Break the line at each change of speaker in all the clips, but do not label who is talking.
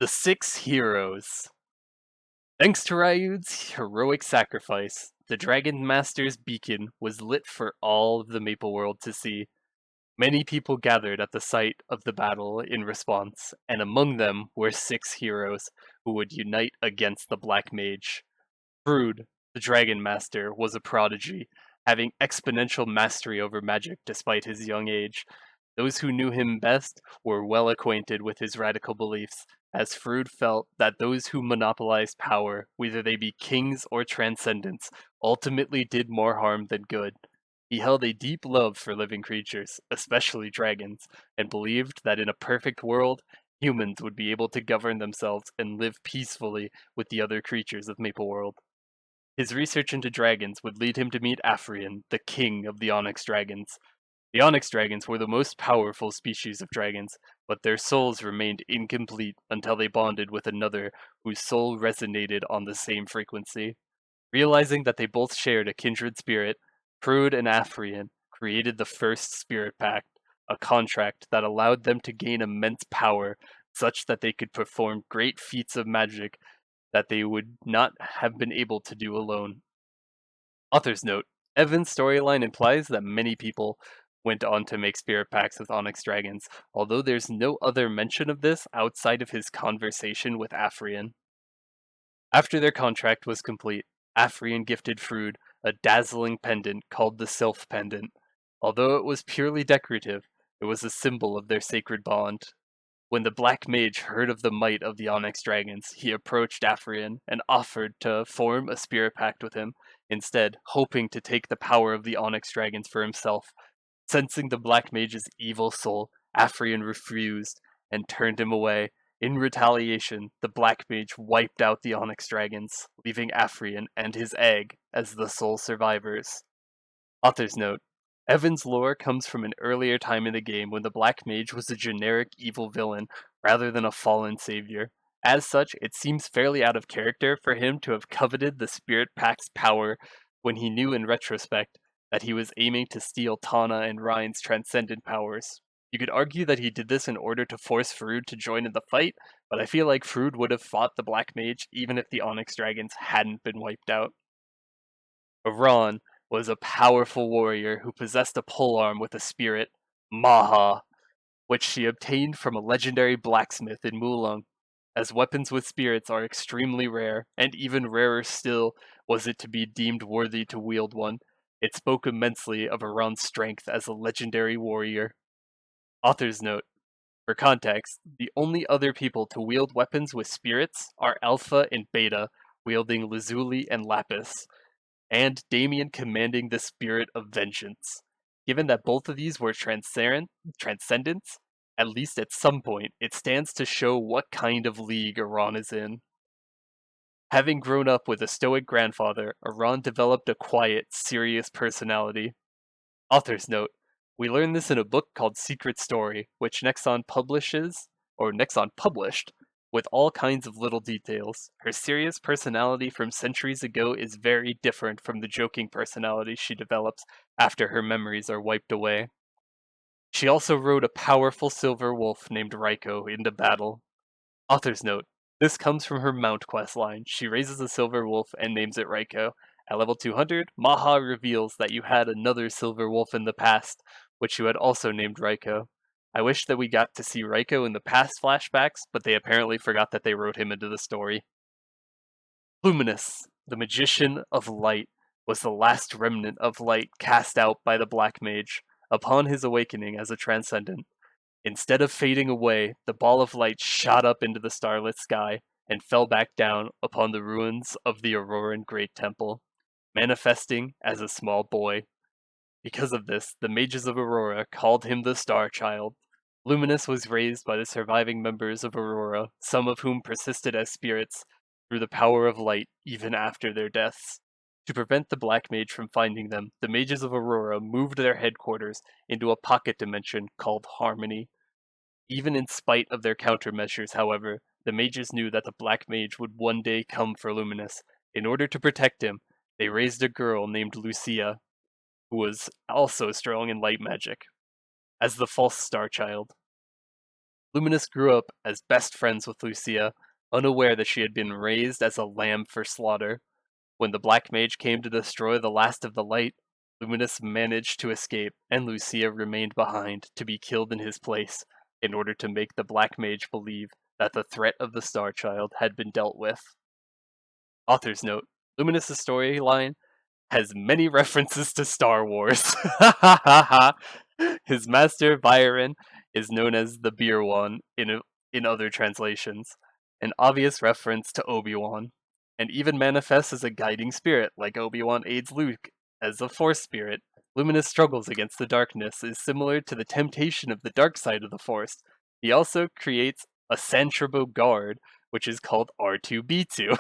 The Six Heroes. Thanks to Ryud's heroic sacrifice, the Dragon Master's beacon was lit for all of the Maple World to see. Many people gathered at the site of the battle in response, and among them were six heroes who would unite against the Black Mage. Freud, the Dragon Master, was a prodigy, having exponential mastery over magic despite his young age. Those who knew him best were well acquainted with his radical beliefs, as Freud felt that those who monopolized power, whether they be kings or transcendents, ultimately did more harm than good. He held a deep love for living creatures, especially dragons, and believed that in a perfect world, humans would be able to govern themselves and live peacefully with the other creatures of Maple World. His research into dragons would lead him to meet Afrian, the king of the onyx dragons. The onyx dragons were the most powerful species of dragons, but their souls remained incomplete until they bonded with another whose soul resonated on the same frequency. Realizing that they both shared a kindred spirit, Freud and Afrian created the first spirit pact, a contract that allowed them to gain immense power, such that they could perform great feats of magic that they would not have been able to do alone. Author's note: Evan's storyline implies that many people went on to make spirit pacts with onyx dragons, although there's no other mention of this outside of his conversation with Afrian. After their contract was complete, Afrian gifted Freud a dazzling pendant called the Sylph Pendant. Although it was purely decorative, it was a symbol of their sacred bond. When the Black Mage heard of the might of the Onyx Dragons, he approached Afrian and offered to form a spirit pact with him, instead hoping to take the power of the Onyx Dragons for himself. Sensing the Black Mage's evil soul, Afrian refused and turned him away. In retaliation, the Black Mage wiped out the Onyx Dragons, leaving Afrian and his egg as the sole survivors. Author's note: Evan's lore comes from an earlier time in the game when the Black Mage was a generic evil villain rather than a fallen savior. As such, it seems fairly out of character for him to have coveted the Spirit Pact's power when he knew in retrospect that he was aiming to steal Tana and Ryan's transcendent powers. You could argue that he did this in order to force Freud to join in the fight, but I feel like Freud would have fought the Black Mage even if the Onyx Dragons hadn't been wiped out. Iran was a powerful warrior who possessed a polearm with a spirit, Maha, which she obtained from a legendary blacksmith in Mulung. As weapons with spirits are extremely rare, and even rarer still was it to be deemed worthy to wield one, it spoke immensely of Iran's strength as a legendary warrior. Author's note: for context, the only other people to wield weapons with spirits are Alpha and Beta, wielding Lazuli and Lapis, and Damien commanding the spirit of vengeance. Given that both of these were transcendents, at least at some point, it stands to show what kind of league Iran is in. Having grown up with a stoic grandfather, Iran developed a quiet, serious personality. Author's note: we learned this in a book called Secret Story, which Nexon published, with all kinds of little details. Her serious personality from centuries ago is very different from the joking personality she develops after her memories are wiped away. She also rode a powerful silver wolf named Raiko into battle. Author's note: this comes from her Mount quest line. She raises a silver wolf and names it Raiko. At level 200, Maha reveals that you had another silver wolf in the past, which you had also named Raiko. I wish that we got to see Raiko in the past flashbacks, but they apparently forgot that they wrote him into the story. Luminous, the magician of light, was the last remnant of light cast out by the Black Mage upon his awakening as a transcendent. Instead of fading away, the ball of light shot up into the starlit sky and fell back down upon the ruins of the Auroran Great Temple, manifesting as a small boy. Because of this, the mages of Aurora called him the Star Child. Luminous was raised by the surviving members of Aurora, some of whom persisted as spirits through the power of light even after their deaths. To prevent the Black Mage from finding them, the mages of Aurora moved their headquarters into a pocket dimension called Harmony. Even in spite of their countermeasures, however, the mages knew that the Black Mage would one day come for Luminous. In order to protect him, they raised a girl named Lucia, who was also strong in light magic, as the false Star Child. Luminous grew up as best friends with Lucia, unaware that she had been raised as a lamb for slaughter. When the Black Mage came to destroy the last of the light, Luminous managed to escape, and Lucia remained behind to be killed in his place, in order to make the Black Mage believe that the threat of the Star Child had been dealt with. Author's note: Luminous's storyline has many references to Star Wars. His master, Byron, is known as the Beer One in other translations, an obvious reference to Obi-Wan, and even manifests as a guiding spirit, like Obi-Wan aids Luke as a Force spirit. Luminous struggles against the darkness is similar to the temptation of the dark side of the Force. He also creates a Santrabo guard, which is called R2B2.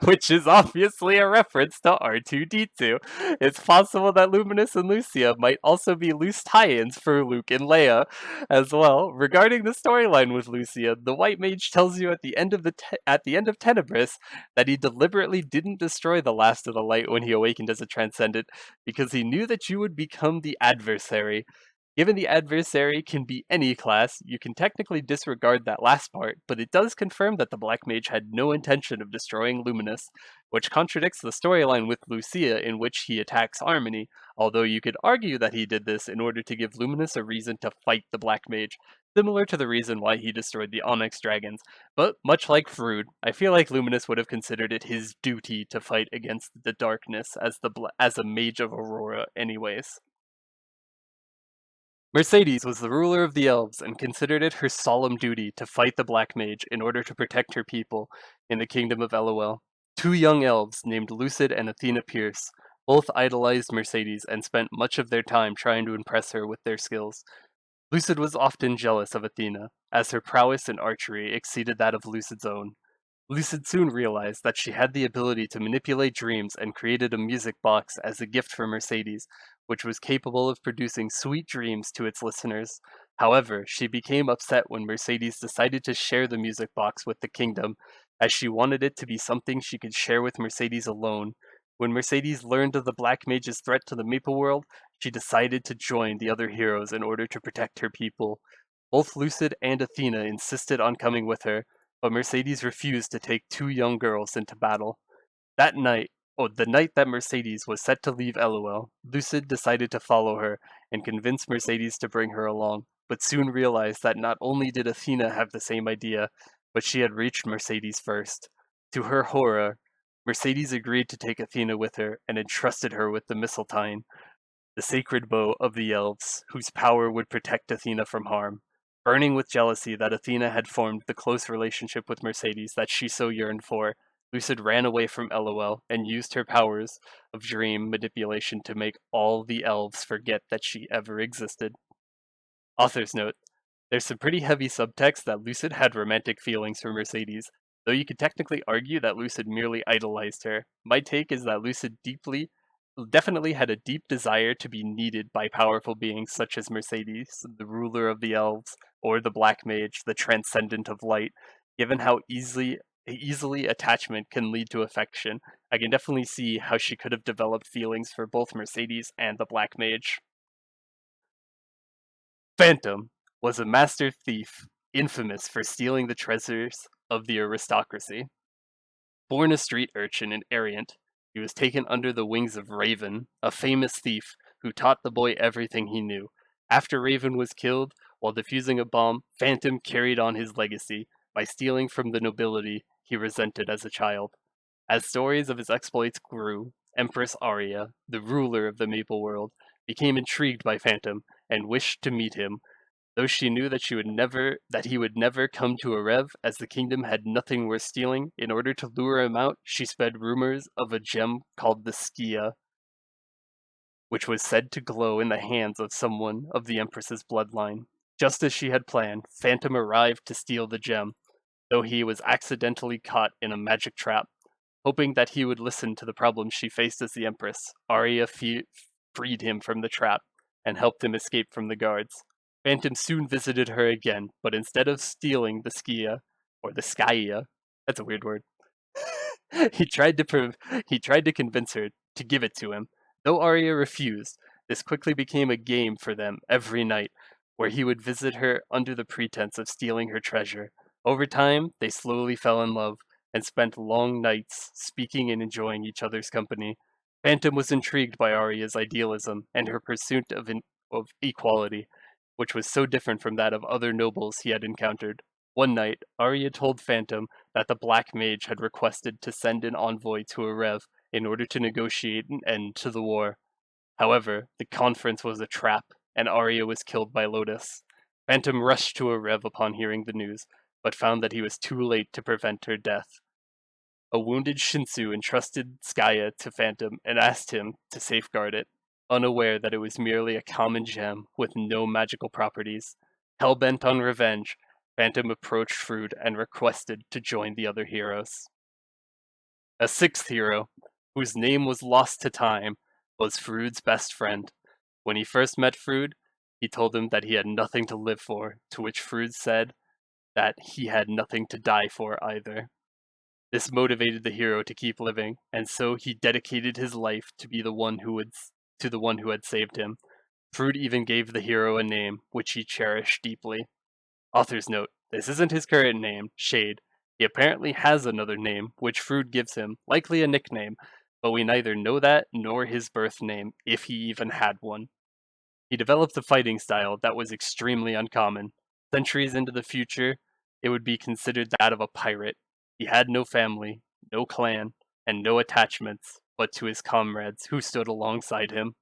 Which is obviously a reference to R2D2. It's possible that Luminous and Lucia might also be loose tie-ins for Luke and Leia as well. Regarding the storyline with Lucia, the White Mage tells you at the end of Tenebris that he deliberately didn't destroy the last of the light when he awakened as a transcendent because he knew that you would become the adversary. Given the adversary can be any class, you can technically disregard that last part, but it does confirm that the Black Mage had no intention of destroying Luminous, which contradicts the storyline with Lucia in which he attacks Harmony, although you could argue that he did this in order to give Luminous a reason to fight the Black Mage, similar to the reason why he destroyed the Onyx dragons. But much like Freud, I feel like Luminous would have considered it his duty to fight against the darkness as a Mage of Aurora anyways. Mercedes was the ruler of the elves and considered it her solemn duty to fight the Black Mage in order to protect her people in the kingdom of Elwell. Two young elves named Lucid and Athena Pierce both idolized Mercedes and spent much of their time trying to impress her with their skills. Lucid was often jealous of Athena, as her prowess in archery exceeded that of Lucid's own. Lucid soon realized that she had the ability to manipulate dreams and created a music box as a gift for Mercedes, which was capable of producing sweet dreams to its listeners. However, she became upset when Mercedes decided to share the music box with the kingdom, as she wanted it to be something she could share with Mercedes alone. When Mercedes learned of the Black Mage's threat to the Maple World, she decided to join the other heroes in order to protect her people. Both Lucid and Athena insisted on coming with her, but Mercedes refused to take two young girls into battle. That night, the night that Mercedes was set to leave LOL, Lucid decided to follow her and convince Mercedes to bring her along, but soon realized that not only did Athena have the same idea, but she had reached Mercedes first. To her horror, Mercedes agreed to take Athena with her and entrusted her with the Mistletoe, the sacred bow of the elves, whose power would protect Athena from harm. Burning with jealousy that Athena had formed the close relationship with Mercedes that she so yearned for, Lucid ran away from LOL and used her powers of dream manipulation to make all the elves forget that she ever existed. Author's note: there's some pretty heavy subtext that Lucid had romantic feelings for Mercedes, though you could technically argue that Lucid merely idolized her. My take is that Lucid definitely had a deep desire to be needed by powerful beings such as Mercedes, the ruler of the elves, or the Black Mage, the transcendent of light. Given how easily attachment can lead to affection, I can definitely see how she could have developed feelings for both Mercedes and the Black Mage. Phantom was a master thief, infamous for stealing the treasures of the aristocracy. Born a street urchin in Orient, he was taken under the wings of Raven, a famous thief who taught the boy everything he knew. After Raven was killed, while defusing a bomb, Phantom carried on his legacy by stealing from the nobility he resented as a child. As stories of his exploits grew, Empress Arya, the ruler of the Maple World, became intrigued by Phantom and wished to meet him, though she knew that he would never come to a rev, as the kingdom had nothing worth stealing. In order to lure him out, she sped rumors of a gem called the Skia, which was said to glow in the hands of someone of the Empress's bloodline. Just as she had planned, Phantom arrived to steal the gem, though he was accidentally caught in a magic trap. Hoping that he would listen to the problems she faced as the Empress, Arya freed him from the trap and helped him escape from the guards. Phantom soon visited her again, but instead of stealing the Skia, or the Skia, that's a weird word, he tried to convince her to give it to him. Though Arya refused, this quickly became a game for them every night, where he would visit her under the pretense of stealing her treasure. Over time, they slowly fell in love and spent long nights speaking and enjoying each other's company. Phantom was intrigued by Arya's idealism and her pursuit of equality, which was so different from that of other nobles he had encountered. One night, Arya told Phantom that the Black Mage had requested to send an envoy to a Rev in order to negotiate an end to the war. However, the conference was a trap, and Arya was killed by Lotus. Phantom rushed to a Rev upon hearing the news, but found that he was too late to prevent her death. A wounded Shinsu entrusted Skaya to Phantom and asked him to safeguard it, unaware that it was merely a common gem with no magical properties. Hell-bent on revenge, Phantom approached Freud and requested to join the other heroes. A sixth hero, whose name was lost to time, was Freud's best friend. When he first met Freud, he told him that he had nothing to live for, to which Freud said that he had nothing to die for either. This motivated the hero to keep living, and so he dedicated his life to the one who had saved him. Freud even gave the hero a name, which he cherished deeply. Author's note: this isn't his current name, Shade. He apparently has another name, which Freud gives him, likely a nickname, but we neither know that nor his birth name, if he even had one. He developed a fighting style that was extremely uncommon. Centuries into the future, it would be considered that of a pirate. He had no family, no clan, and no attachments, but to his comrades who stood alongside him.